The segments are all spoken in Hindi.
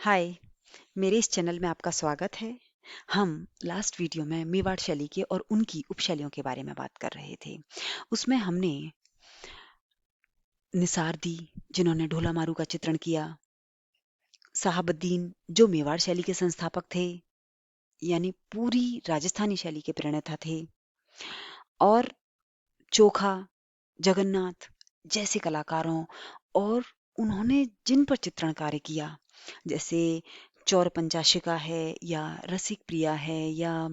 हाय, मेरे इस चैनल में आपका स्वागत है। हम लास्ट वीडियो में मेवाड़ शैली के और उनकी उपशैलियों के बारे में बात कर रहे थे। उसमें हमने निसार दी, जिन्होंने ढोला मारू का चित्रण किया, साहबुद्दीन जो मेवाड़ शैली के संस्थापक थे, यानी पूरी राजस्थानी शैली के प्रणेता थे, और चोखा, जगन्नाथ जैसे कलाकारों, और उन्होंने जिन पर चित्रण कार्य किया, जैसे चौर पंचाशिका है, या रसिक प्रिया है, या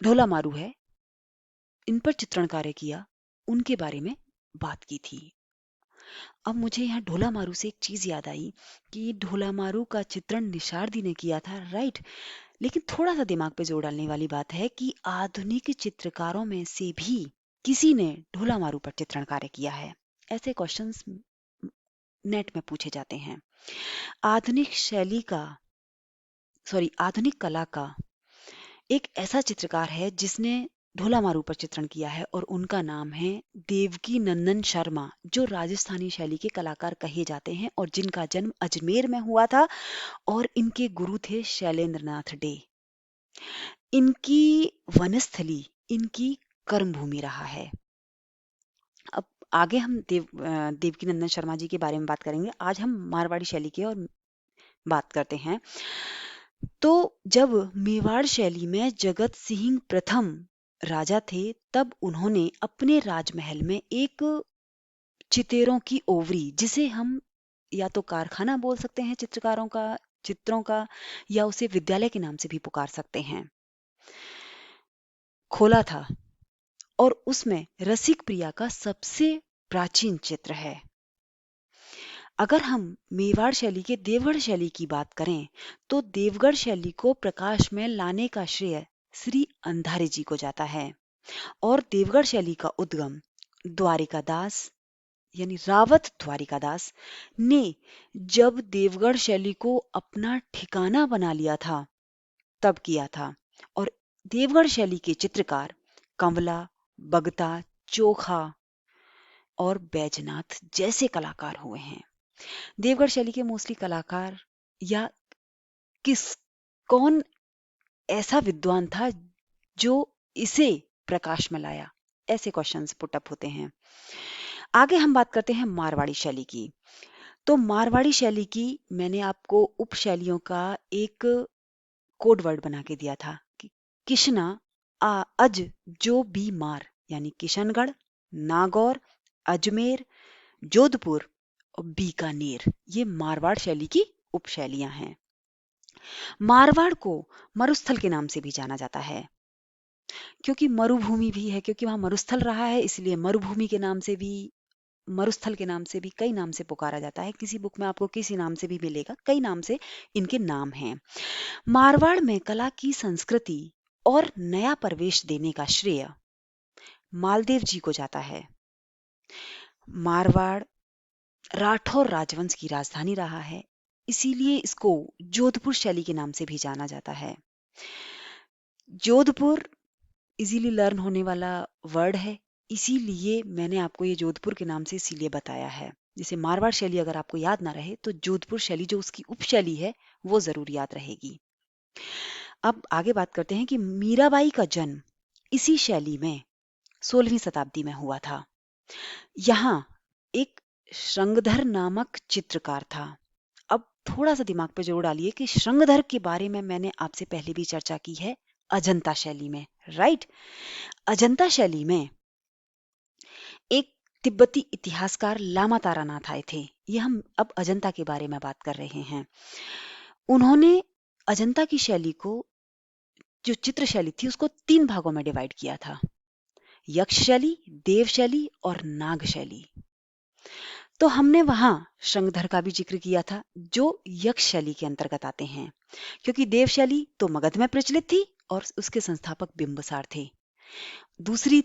ढोला मारू है, इन पर चित्रण कार्य किया, उनके बारे में बात की थी। अब मुझे यहाँ ढोला मारू से एक चीज याद आई कि ढोला मारू का चित्रण निशार दी ने किया था, राइट। लेकिन थोड़ा सा दिमाग पे जोर डालने वाली बात है कि आधुनिक चित्रकारों में से भी किसी ने ढोला मारू पर चित्रण कार्य किया है। ऐसे क्वेश्चंस नेट में पूछे जाते हैं। आधुनिक शैली का आधुनिक कला का एक ऐसा चित्रकार है जिसने ढोला मारू पर चित्रण किया है, और उनका नाम है देवकी नंदन शर्मा, जो राजस्थानी शैली के कलाकार कहे जाते हैं और जिनका जन्म अजमेर में हुआ था, और इनके गुरु थे शैलेंद्र नाथ डे। इनकी वनस्थली इनकी कर्मभूमि रहा है। अब आगे हम देवकी नंदन शर्मा जी के बारे में बात करेंगे। आज हम मारवाड़ी शैली की और बात करते हैं। तो जब मेवाड़ शैली में जगत सिंह प्रथम राजा थे, तब उन्होंने अपने राजमहल में एक चितेरों की ओवरी, जिसे हम या तो कारखाना बोल सकते हैं चित्रकारों का, चित्रों का, या उसे विद्यालय के नाम से भी पुकार सकते हैं, खोला था। और उसमें रसिक प्रिया का सबसे प्राचीन चित्र है। अगर हम मेवाड़ शैली के देवगढ़ शैली की बात करें, तो देवगढ़ शैली को प्रकाश में लाने का श्रेय श्री अंधारी जी को जाता है। और देवगढ़ शैली का उद्गम द्वारिकादास, यानी रावत द्वारिकादास ने जब देवगढ़ शैली को अपना ठिकाना बना लिया था, तब किया था। और देवगढ़ शैली के चित्रकार कंवला, बगता, चोखा और बैजनाथ जैसे कलाकार हुए हैं। देवगढ़ शैली के मोस्टली कलाकार, या किस कौन ऐसा विद्वान था जो इसे प्रकाश में लाया, ऐसे क्वेश्चंस पुट अप होते हैं। आगे हम बात करते हैं मारवाड़ी शैली की। तो मारवाड़ी शैली की मैंने आपको उपशैलियों का एक कोड वर्ड बना के दिया था कि किशना अज जो बी मार, यानी किशनगढ़, नागौर, अजमेर, जोधपुर और बीकानेर, ये मारवाड़ शैली की उपशैलियां हैं। मारवाड़ को मरुस्थल के नाम से भी जाना जाता है, क्योंकि मरुभूमि भी है, क्योंकि वहां मरुस्थल रहा है, इसलिए मरुभूमि के नाम से भी, मरुस्थल के नाम से भी कई नाम से पुकारा जाता है। किसी बुक में आपको किसी नाम से भी मिलेगा, कई नाम से इनके नाम हैं। मारवाड़ में कला की संस्कृति और नया प्रवेश देने का श्रेय मालदेव जी को जाता है। मारवाड़ राठौर राजवंश की राजधानी रहा है, इसीलिए इसको जोधपुर शैली के नाम से भी जाना जाता है। जोधपुर इजीली लर्न होने वाला वर्ड है, इसीलिए मैंने आपको ये जोधपुर के नाम से इसीलिए बताया है। जैसे मारवाड़ शैली अगर आपको याद ना रहे, तो जोधपुर शैली जो उसकी उपशैली है वो जरूर याद रहेगी। अब आगे बात करते हैं कि मीराबाई का जन्म इसी शैली में 16वीं शताब्दी में हुआ था। यहाँ एक श्रृंगधर नामक चित्रकार था। अब थोड़ा सा दिमाग पे जोर डालिए कि श्रृंगधर के बारे में मैंने आपसे पहले भी चर्चा की है अजंता शैली में, राइट। अजंता शैली में एक तिब्बती इतिहासकार लामा तारानाथ आए थे। ये हम अब अजंता के बारे में बात कर रहे हैं। उन्होंने अजंता की शैली को, जो चित्र शैली थी, उसको 3 भागों में डिवाइड किया था: यक्ष शैली, देव शैली और नाग शैली। तो हमने वहां श्रृंगधर का भी जिक्र किया था, जो यक्ष शैली के अंतर्गत आते हैं, क्योंकि देव शैली तो मगध में प्रचलित थी और उसके संस्थापक बिंबसार थे। दूसरी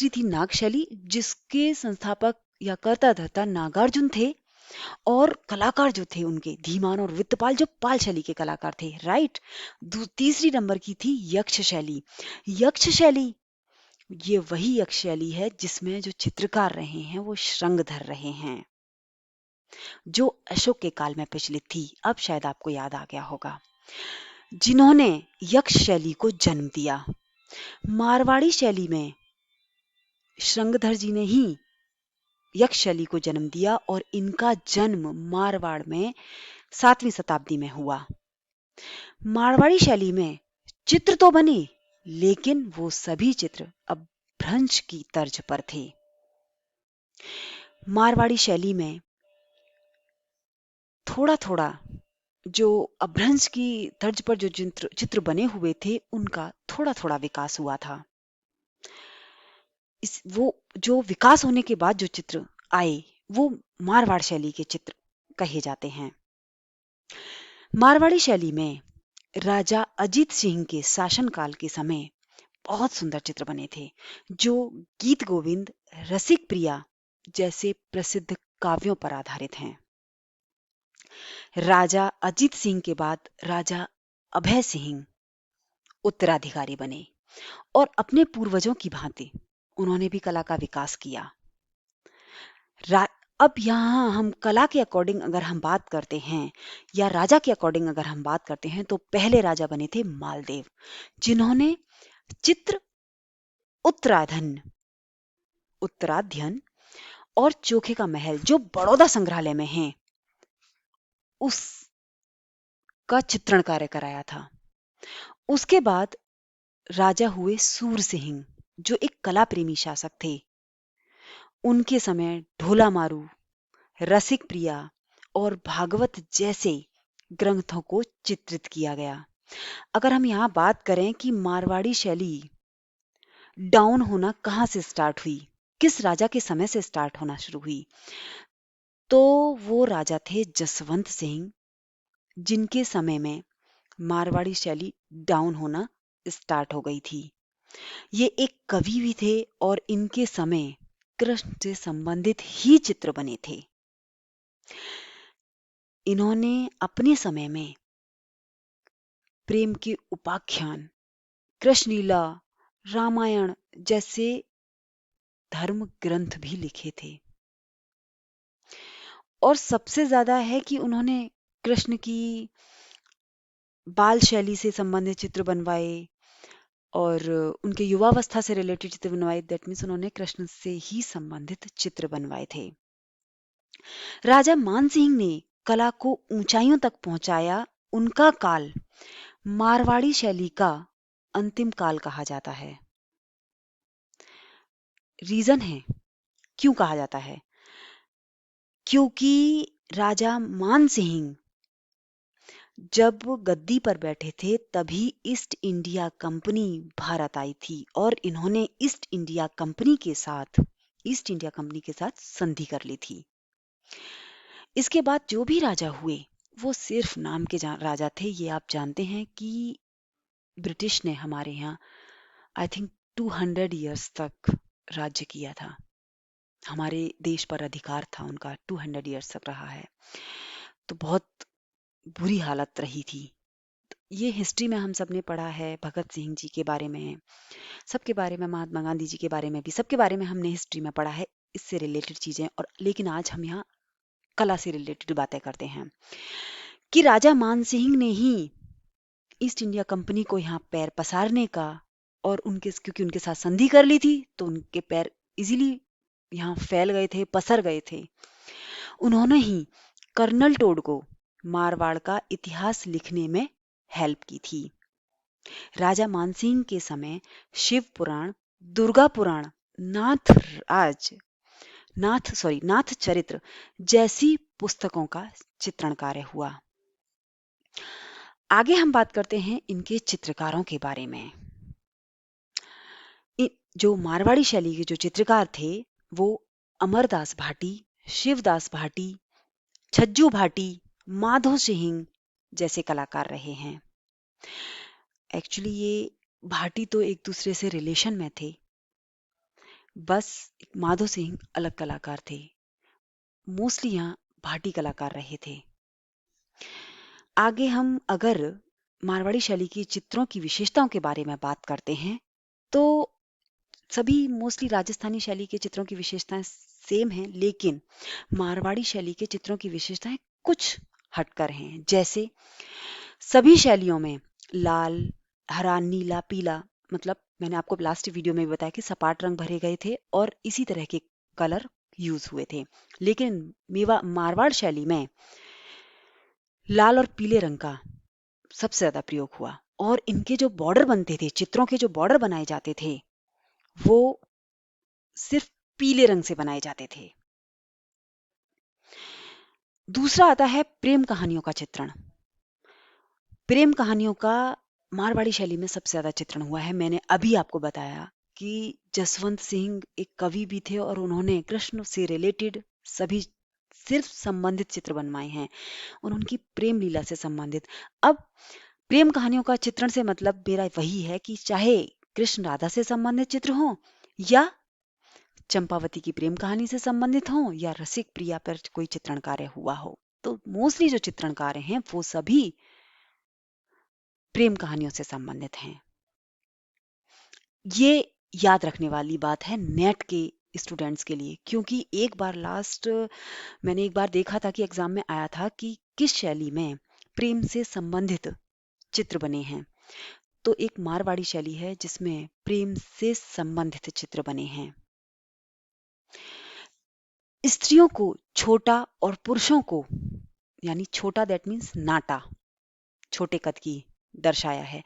थी नाग शैली, जिसके संस्थापक या कर्ता धर्ता नागार्जुन थे, और कलाकार जो थे उनके धीमान और वित्तपाल, जो पाल शैली के कलाकार थे, राइट। तीसरी नंबर की थी यक्ष शैली। यक्ष शैली ये वही यक्ष शैली है जिसमें जो चित्रकार रहे हैं वो श्रृंगधर रहे हैं। जो अशोक के काल में प्रचलित थी, अब शायद आपको याद आ गया होगा, जिन्होंने यक्ष शैली को जन्म दिया। मारवाड़ी शैली में श्रृंगधर जी ने ही यक्ष शैली को जन्म दिया और इनका जन्म मारवाड़ में 7वीं शताब्दी में हुआ। मारवाड़ी शैली में चित्र तो बने, लेकिन वो सभी चित्र अपभ्रंश की तर्ज पर थे। मारवाड़ी शैली में थोड़ा थोड़ा जो अपभ्रंश की तर्ज पर जो चित्र बने हुए थे, उनका थोड़ा थोड़ा विकास हुआ था। वो जो विकास होने के बाद जो चित्र आए, वो मारवाड़ शैली के चित्र कहे जाते हैं। मारवाड़ी शैली में राजा अजीत सिंह के शासनकाल के समय बहुत सुंदर चित्र बने थे, जो गीत गोविंद, रसिक प्रिया जैसे प्रसिद्ध काव्यों पर आधारित हैं। राजा अजीत सिंह के बाद राजा अभय सिंह उत्तराधिकारी बने और अपने पूर्वजों की भांति उन्होंने भी कला का विकास किया। अब यहाँ हम कला के अकॉर्डिंग अगर हम बात करते हैं या राजा के अकॉर्डिंग अगर हम बात करते हैं, तो पहले राजा बने थे मालदेव, जिन्होंने चित्र, उत्तराध्यन और चोखे का महल, जो बड़ौदा संग्रहालय में है, उसका चित्रण कार्य कराया था। उसके बाद राजा हुए सूर सिंह, जो एक कला प्रेमी शासक थे। उनके समय ढोला मारू, रसिक प्रिया और भागवत जैसे ग्रंथों को चित्रित किया गया। अगर हम यहाँ बात करें कि मारवाड़ी शैली डाउन होना कहाँ से स्टार्ट हुई, किस राजा के समय से स्टार्ट होना शुरू हुई, तो वो राजा थे जसवंत सिंह, जिनके समय में मारवाड़ी शैली डाउन होना स्टार्ट हो गई थी। ये एक कवि भी थे और इनके समय कृष्ण से संबंधित ही चित्र बने थे। इन्होंने अपने समय में प्रेम के उपाख्यान, कृष्ण लीला, रामायण जैसे धर्म ग्रंथ भी लिखे थे। और सबसे ज्यादा है कि उन्होंने कृष्ण की बाल शैली से संबंधित चित्र बनवाए और उनके युवावस्था से रिलेटेड चित्र बनवाए। दैट मीन्स उन्होंने कृष्ण से ही संबंधित चित्र बनवाए थे। राजा मान सिंह ने कला को ऊंचाइयों तक पहुंचाया। उनका काल मारवाड़ी शैली का अंतिम काल कहा जाता है। रीजन है क्यों कहा जाता है, क्योंकि राजा मान सिंह जब गद्दी पर बैठे थे, तभी ईस्ट इंडिया कंपनी भारत आई थी और इन्होंने ईस्ट इंडिया कंपनी के साथ संधि कर ली थी। इसके बाद जो भी राजा हुए, वो सिर्फ नाम के राजा थे। ये आप जानते हैं कि ब्रिटिश ने हमारे यहाँ आई थिंक 200 इयर्स तक राज्य किया था। हमारे देश पर अधिकार था उनका, 200 इयर्स तक रहा है। तो बहुत बुरी हालत रही थी। ये हिस्ट्री में हम सब ने पढ़ा है, भगत सिंह जी के बारे में, सबके बारे में, महात्मा गांधी जी के बारे में भी, सबके बारे में हमने हिस्ट्री में पढ़ा है, इससे रिलेटेड चीजें। और लेकिन आज हम यहाँ कला से रिलेटेड बातें करते हैं कि राजा मान सिंह ने ही ईस्ट इंडिया कंपनी को यहाँ पैर पसारने का और क्योंकि उनके साथ संधि कर ली थी, तो उनके पैर इजीली यहाँ फैल गए थे, पसर गए थे। उन्होंने ही कर्नल टोड को मारवाड़ का इतिहास लिखने में हेल्प की थी। राजा मानसिंह के समय शिव पुराण, दुर्गा पुराण, नाथ चरित्र जैसी पुस्तकों का चित्रण कार्य हुआ। आगे हम बात करते हैं इनके चित्रकारों के बारे में। जो मारवाड़ी शैली के जो चित्रकार थे, वो अमरदास भाटी, शिवदास भाटी, छज्जू भाटी, माधो सिंह जैसे कलाकार रहे हैं। एक्चुअली ये भाटी तो एक दूसरे से रिलेशन में थे, बस माधो सिंह अलग कलाकार थे। मोस्टली यहाँ भाटी कलाकार रहे थे। आगे हम अगर मारवाड़ी शैली की चित्रों की विशेषताओं के बारे में बात करते हैं, तो सभी मोस्टली राजस्थानी शैली के चित्रों की विशेषताएं सेम हैं, लेकिन मारवाड़ी शैली के चित्रों की विशेषताएं कुछ हटकर हैं। जैसे सभी शैलियों में लाल, हरा, नीला, पीला, मतलब मैंने आपको लास्ट वीडियो में भी बताया कि सपाट रंग भरे गए थे और इसी तरह के कलर यूज हुए थे। लेकिन मेवा मारवाड़ शैली में लाल और पीले रंग का सबसे ज्यादा प्रयोग हुआ, और इनके जो बॉर्डर बनते थे, चित्रों के जो बॉर्डर बनाए जाते थे, वो सिर्फ पीले रंग से बनाए जाते थे। दूसरा आता है प्रेम कहानियों का चित्रण। प्रेम कहानियों का मारवाड़ी शैली में सबसे ज्यादा चित्रण हुआ है। मैंने अभी आपको बताया कि जसवंत सिंह एक कवि भी थे और उन्होंने कृष्ण से रिलेटेड सभी सिर्फ संबंधित चित्र बनवाए हैं, और उनकी प्रेम लीला से संबंधित। अब प्रेम कहानियों का चित्रण से मतलब मेरा वही है कि चाहे कृष्ण राधा से संबंधित चित्र हो, या चंपावती की प्रेम कहानी से संबंधित हो, या रसिक प्रिया पर कोई चित्रण कार्य हुआ हो, तो मोस्टली जो चित्रण कार्य हैं वो सभी प्रेम कहानियों से संबंधित हैं। ये याद रखने वाली बात है नेट के स्टूडेंट्स के लिए, क्योंकि मैंने एक बार देखा था कि एग्जाम में आया था कि किस शैली में प्रेम से संबंधित चित्र बने हैं। तो एक मारवाड़ी शैली है जिसमें प्रेम से संबंधित चित्र बने हैं। स्त्रियों को छोटा और पुरुषों को, यानी छोटा दैट मीन्स नाटा, छोटे कद की दर्शाया है।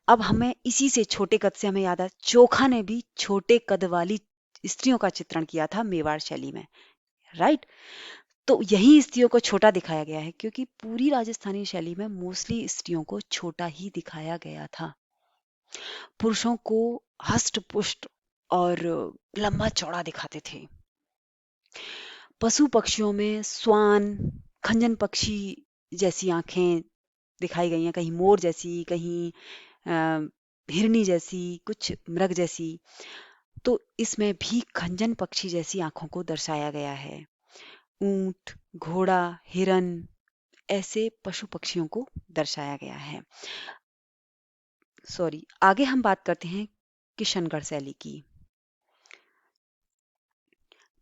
अब हमें इसी से छोटे कद से हमें याद है चोखा ने भी छोटे कद वाली स्त्रियों का चित्रण किया था मेवाड़ शैली में, राइट। तो यही स्त्रियों को छोटा दिखाया गया है, क्योंकि पूरी राजस्थानी शैली में मोस्टली स्त्रियों को छोटा ही दिखाया गया था। पुरुषों को हष्ट पुष्ट और लंबा चौड़ा दिखाते थे। पशु पक्षियों में स्वान, खंजन पक्षी जैसी आंखें दिखाई गई हैं, कहीं मोर जैसी, कहीं हिरनी जैसी, कुछ मृग जैसी। तो इसमें भी खंजन पक्षी जैसी आंखों को दर्शाया गया है। ऊंट, घोड़ा, हिरन, ऐसे पशु पक्षियों को दर्शाया गया है। सॉरी, आगे हम बात करते हैं किशनगढ़ शैली की।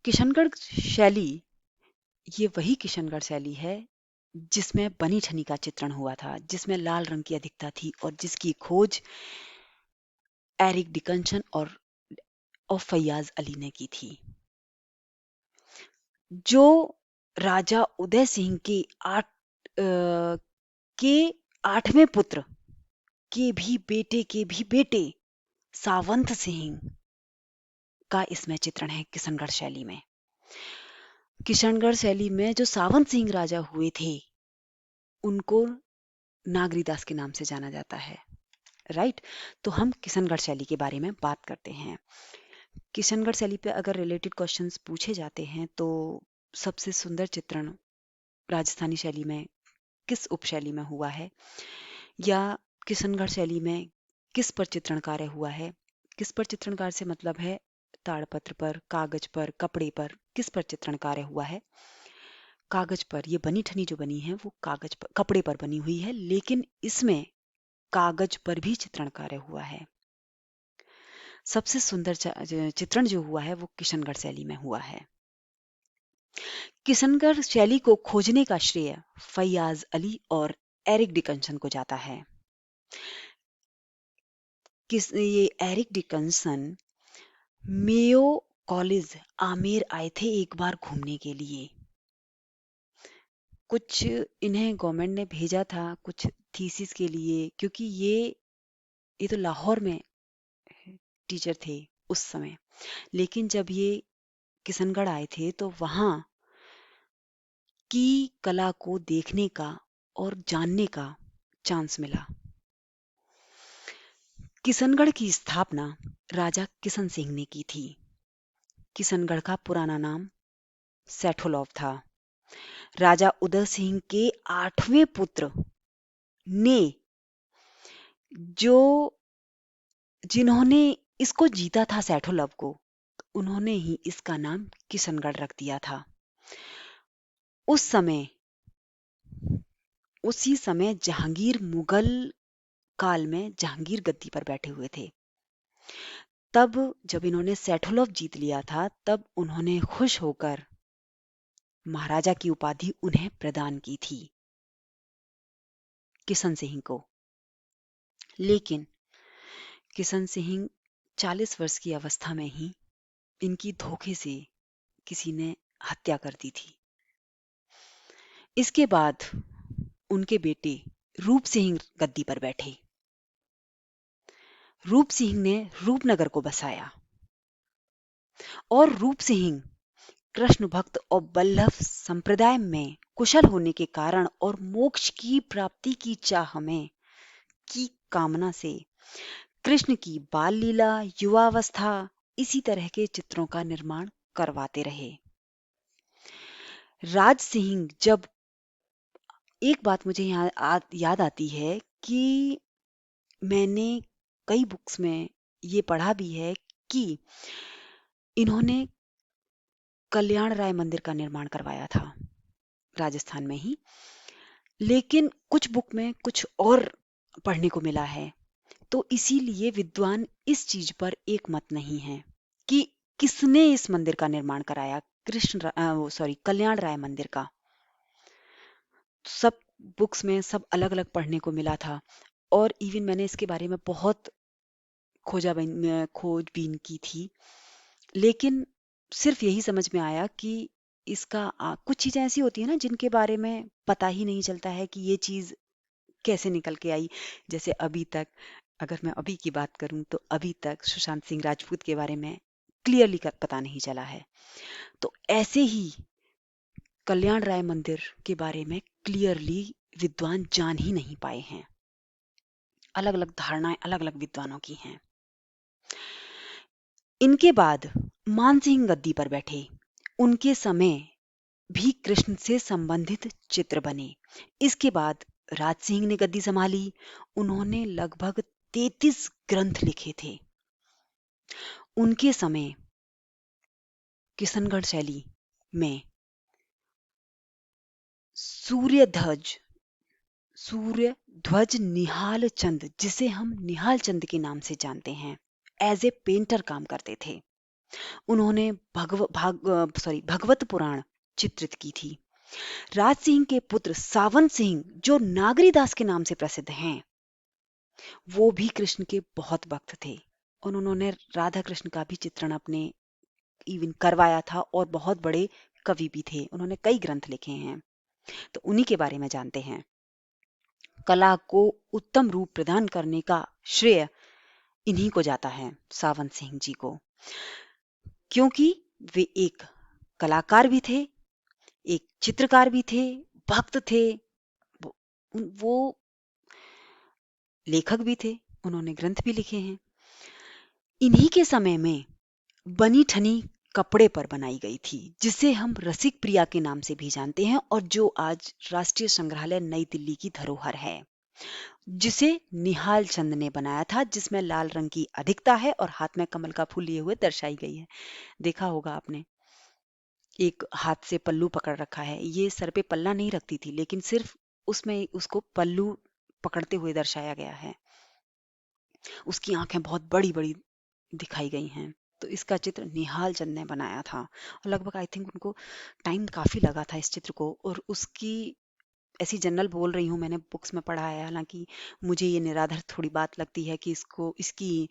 किशनगढ़ शैली, ये वही किशनगढ़ शैली है जिसमें बनी ठनी का चित्रण हुआ था, जिसमें लाल रंग की अधिकता थी, और जिसकी खोज एरिक डिकन्सन और फैयाज अली ने की थी। जो राजा उदय सिंह के 8वें पुत्र के भी बेटे सावंत सिंह का इसमें चित्रण है किशनगढ़ शैली में। किशनगढ़ शैली में जो सावंत सिंह राजा हुए थे, उनको नागरीदास के नाम से जाना जाता है, राइट। तो हम किशनगढ़ शैली के बारे में बात करते हैं। किशनगढ़ शैली पे अगर रिलेटेड क्वेश्चंस पूछे जाते हैं तो सबसे सुंदर चित्रण राजस्थानी शैली में किस उपशैली में हुआ है, या किशनगढ़ शैली में किस पर चित्रण कार्य हुआ है। किस पर चित्रण कार्य से मतलब है ताड़पत्र पर, कागज पर, कपड़े पर किस पर चित्रण कार्य हुआ है। कागज पर, ये बनी ठनी जो बनी है वो कागज पर, कपड़े पर बनी हुई है, लेकिन इसमें कागज पर भी चित्रण कार्य हुआ है। सबसे सुंदर चित्रण जो हुआ है वो किशनगढ़ शैली में हुआ है। किशनगढ़ शैली को खोजने का श्रेय फैयाज अली और एरिक डिकन्सन को जाता है। ये Eric Dickinson Mayo college Amer आए थे एक बार घूमने के लिए। कुछ इन्हें गवर्नमेंट ने भेजा था कुछ थीसिस के लिए, क्योंकि ये तो लाहौर में टीचर थे उस समय, लेकिन जब ये किशनगढ़ आए थे तो वहां की कला को देखने का और जानने का चांस मिला। किशनगढ़ की स्थापना राजा किशन सिंह ने की थी। किशनगढ़ का पुराना नाम सैठोलॉव था। राजा उदय सिंह के 8वें पुत्र ने जो जिन्होंने इसको जीता था सैठोलव को, उन्होंने ही इसका नाम किशनगढ़ रख दिया था। उसी समय जहांगीर मुगल काल में जहांगीर गद्दी पर बैठे हुए थे। तब जब इन्होंने सैटोलॉफ जीत लिया था, तब उन्होंने खुश होकर महाराजा की उपाधि उन्हें प्रदान की थी, किशन सिंह को। लेकिन किशन सिंह 40 वर्ष की अवस्था में ही इनकी धोखे से किसी ने हत्या कर दी थी। इसके बाद उनके बेटे रूप सिंह गद्दी पर बैठे। रूप सिंह ने रूपनगर को बसाया और रूप सिंह कृष्ण भक्त और बल्लभ संप्रदाय में कुशल होने के कारण और मोक्ष की प्राप्ति की चाह में की कामना से कृष्ण की बाल लीला, युवावस्था, इसी तरह के चित्रों का निर्माण करवाते रहे। राज सिंह जब, एक बात मुझे यहाँ याद आती है कि मैंने कई बुक्स में ये पढ़ा भी है कि इन्होंने कल्याण राय मंदिर का निर्माण करवाया था राजस्थान में ही, लेकिन कुछ बुक में कुछ और पढ़ने को मिला है। तो इसीलिए विद्वान इस चीज पर एक मत नहीं है कि किसने इस मंदिर का निर्माण कराया, कल्याण राय मंदिर का। सब बुक्स में सब अलग अलग पढ़ने को मिला था और इवन मैंने इसके बारे में बहुत खोजबीन की थी, लेकिन सिर्फ यही समझ में आया कि इसका कुछ चीजें ऐसी होती है ना जिनके बारे में पता ही नहीं चलता है कि ये चीज कैसे निकल के आई। जैसे अभी तक, अगर मैं अभी की बात करूं तो अभी तक सुशांत सिंह राजपूत के बारे में क्लियरली पता नहीं चला है। तो ऐसे ही कल्याण राय मंदिर के बारे में क्लियरली विद्वान जान ही नहीं पाए हैं। अलग अलग धारणाएं अलग अलग विद्वानों की हैं। इनके बाद मानसिंह गद्दी पर बैठे। उनके समय भी कृष्ण से संबंधित चित्र बने। इसके बाद राज सिंह ने गद्दी संभाली। उन्होंने लगभग 33 ग्रंथ लिखे थे। उनके समय किशनगढ़ शैली में सूर्य ध्वज निहाल चंद, जिसे हम निहाल चंद के नाम से जानते हैं, एज ए पेंटर काम करते थे। उन्होंने भगवत पुराण चित्रित की थी। राज सिंह के पुत्र सावन सिंह, जो नागरीदास के नाम से प्रसिद्ध हैं, वो भी कृष्ण के बहुत भक्त थे और उन्होंने राधा कृष्ण का भी चित्रण अपने इवन करवाया था और बहुत बड़े कवि भी थे। उन्होंने कई ग्रंथ लिखे हैं, तो उन्हीं के बारे में जानते हैं। कला को उत्तम रूप प्रदान करने का श्रेय इन्हीं को जाता है, सावन सिंह जी को, क्योंकि वे एक कलाकार भी थे, एक चित्रकार भी थे, भक्त थे, वो लेखक भी थे, उन्होंने ग्रंथ भी लिखे हैं। इन्हीं के समय में बनी ठनी कपड़े पर बनाई गई थी, जिसे हम रसिक प्रिया के नाम से भी जानते हैं और जो आज राष्ट्रीय संग्रहालय नई दिल्ली की धरोहर है, जिसे निहाल चंद ने बनाया था, जिसमें लाल रंग की अधिकता है और हाथ में कमल का फूल लिए हुए दर्शाई गई है। देखा होगा आपने, एक हाथ से पल्लू पकड़ रखा है। ये सर पे पल्ला नहीं रखती थी, लेकिन सिर्फ उसमें उसको पल्लू पकड़ते हुए दर्शाया गया है। उसकी आंखें बहुत बड़ी बड़ी दिखाई गई हैं। तो इसका चित्र निहाल चंद ने बनाया था और लगभग आई थिंक उनको टाइम काफी लगा था इस चित्र को। और उसकी, ऐसी जनरल बोल रही हूँ, मैंने बुक्स में पढ़ा है, हालांकि मुझे ये निराधार थोड़ी बात लगती है कि इसकी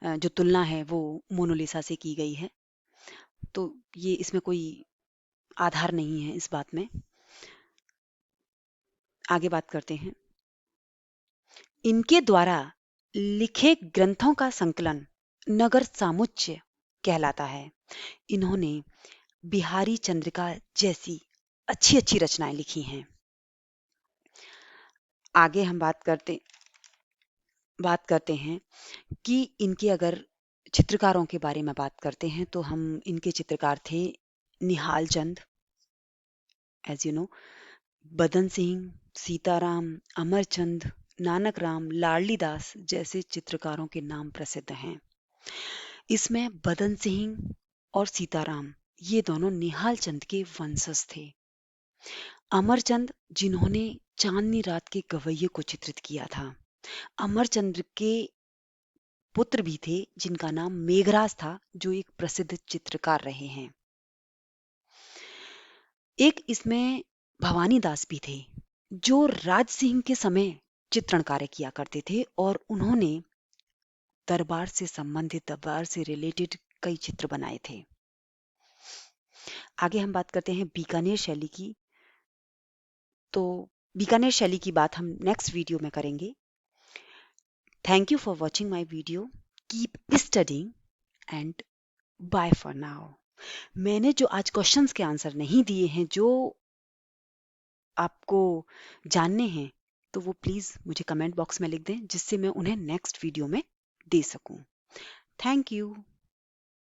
जो तुलना है वो मोनालिसा से की गई है। तो ये इसमें कोई आधार नहीं है इस बात में। आगे बात करते हैं। इनके द्वारा लिखे ग्रंथों का संकलन नगर सामुच्चय कहलाता है। इन्होंने बिहारी चंद्रिका जैसी अच्छी अच्छी रचनाएं लिखी हैं। आगे हम बात करते हैं कि इनके, अगर चित्रकारों के बारे में बात करते हैं तो हम इनके चित्रकार थे Nihal Chand, as you know, बदन सिंह, सीताराम, अमरचंद, नानक राम, लाडली दास जैसे चित्रकारों के नाम प्रसिद्ध हैं। इसमें बदन सिंह और सीताराम ये दोनों निहाल चंद के वंशज थे। अमरचंद, जिन्होंने चांदनी रात के गवैये को चित्रित किया था। अमरचंद्र के पुत्र भी थे जिनका नाम मेघराज था, जो एक प्रसिद्ध चित्रकार रहे हैं। एक इसमें भवानी दास भी थे, जो राज सिंह के समय चित्रण कार्य किया करते थे और उन्होंने दरबार से संबंधित, दरबार से रिलेटेड कई चित्र बनाए थे। आगे हम बात करते हैं बीकानेर शैली की। तो बीकानेर शैली की बात हम नेक्स्ट वीडियो में करेंगे। Thank you for watching my video. Keep studying and bye for now. मैंने जो आज क्वेश्चंस के आंसर नहीं दिए हैं, जो आपको जानने हैं, तो वो प्लीज मुझे कमेंट बॉक्स में लिख दें, जिससे मैं उन्हें नेक्स्ट वीडियो में दे सकूं। Thank you.